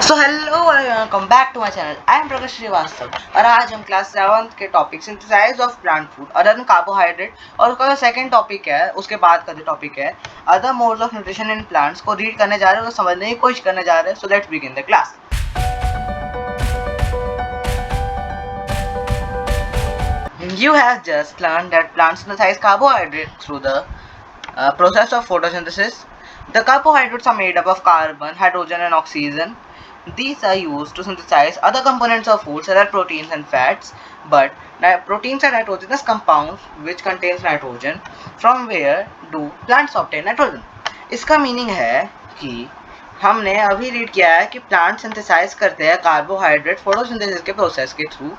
So hello welcome back to my channel. I am Prakash Shrivastava और आज हम क्लास 7 के topic synthesize of plant food other than carbohydrate और उसका जो सेकंड टॉपिक है उसके बाद का जो टॉपिक है other modes of nutrition in plants को रीड करने जा रहे हैं और समझने की कोशिश करने जा रहे हैं। So let's begin the class. You have just learned that plants synthesize carbohydrates through the process of photosynthesis. The carbohydrates are made up of carbon, hydrogen, and oxygen. These are used to synthesize other components of food, such as proteins and fats. But proteins are nitrogenous compounds which contains nitrogen. From where do plants obtain nitrogen? इसका meaning है कि हमने अभी read किया है कि plant synthesise करते हैं कार्बोहाइड्रेट फोटोसिंथेसिस के प्रोसेस के थ्रू।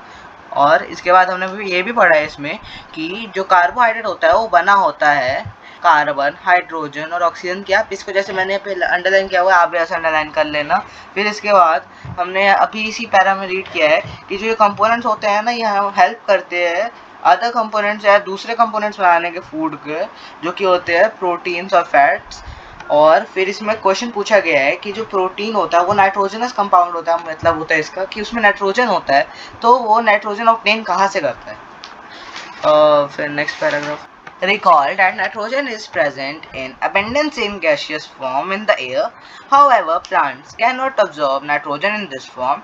और इसके बाद हमने भी ये भी पढ़ा है इसमें कि जो कार्बोहाइड्रेट होता है वो बना होता है कार्बन, हाइड्रोजन और ऑक्सीजन की। आप इसको जैसे मैंने पहले अंडरलाइन किया हुआ है आप भी ऐसे अंडरलाइन कर लेना। फिर इसके बाद हमने अभी इसी पैरा में रीड किया है कि जो ये कंपोनेंट्स होते हैं ना ये हम हेल्प करते हैं अदर कंपोनेंट्स या दूसरे कंपोनेंट्स बनाने के फूड के, जो कि होते हैं प्रोटीन्स और फैट्स। और फिर इसमें क्वेश्चन पूछा गया है कि जो प्रोटीन होता है वो नाइट्रोजनस कंपाउंड होता है, मतलब होता है इसका कि उसमें नाइट्रोजन होता है, तो वो नाइट्रोजन ऑब्टेन कहाँ से करता है। फिर next paragraph. Recall that nitrogen is present in abundance in gaseous form in the air. However, plants cannot absorb nitrogen in this form.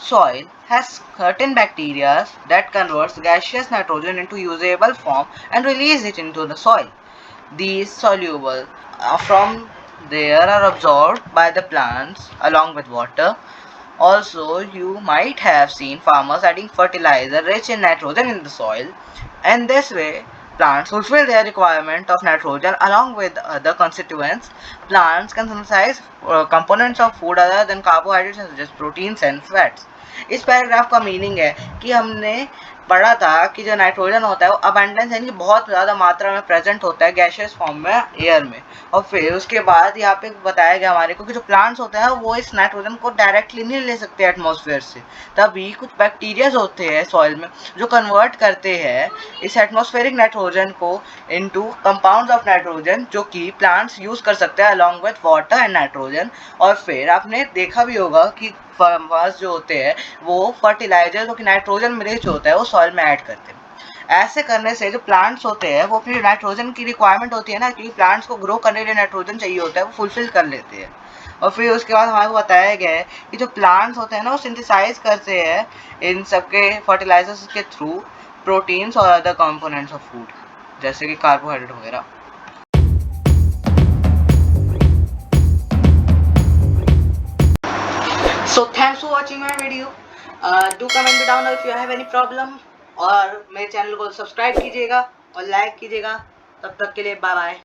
Soil has certain bacteria that converts gaseous nitrogen into usable form and release it into the soil. These soluble from there are absorbed by the plants along with water. Also, you might have seen farmers adding fertilizer rich in nitrogen in the soil, and this way plants fulfill their requirement of nitrogen along with other constituents. Plants can synthesize components of food other than carbohydrates such as proteins and fats. इस paragraph का meaning है कि हमने पढ़ा था कि जो nitrogen होता है वो अबंडेंस यानी कि बहुत ज़्यादा मात्रा में प्रेजेंट होता है गैशियस फॉर्म में एयर में। और फिर उसके बाद यहाँ पे बताया गया हमारे को कि जो प्लांट्स होते हैं वो इस नाइट्रोजन को डायरेक्टली नहीं ले सकते एटमॉस्फेयर से, तभी कुछ बैक्टीरियाज होते हैं सॉइल में जो कन्वर्ट करते हैं इस एटमॉस्फेरिक नाइट्रोजन को इनटू कंपाउंड्स ऑफ नाइट्रोजन, जो कि प्लांट्स यूज कर सकते हैं along with water and nitrogen. और फिर आपने देखा भी होगा कि फार्मर्स जो होते हैं वो फर्टिलाइजर जो कि नाइट्रोजन में रिच होता है वो सॉइल में ऐड करते हैं। ऐसे करने से जो प्लांट्स होते हैं वो अपनी नाइट्रोजन की रिक्वायरमेंट होती है ना, क्योंकि प्लांट्स को ग्रो करने के लिए नाइट्रोजन चाहिए होता है, वो फुलफिल कर लेते हैं। और फिर उसके बाद हमारे को बताया गया है कि जो प्लांट्स होते हैं ना वो सिंथेसाइज करते हैं इन सबके फर्टिलाइजर्स के थ्रू प्रोटीन्स और अदर कंपोनेंट्स ऑफ फूड जैसे कि कार्बोहाइड्रेट वगैरह। So thanks for watching my video. Do comment down if you have any problem और मेरे चैनल को सब्सक्राइब कीजिएगा और लाइक कीजिएगा। तब तक के लिए बाय बाय।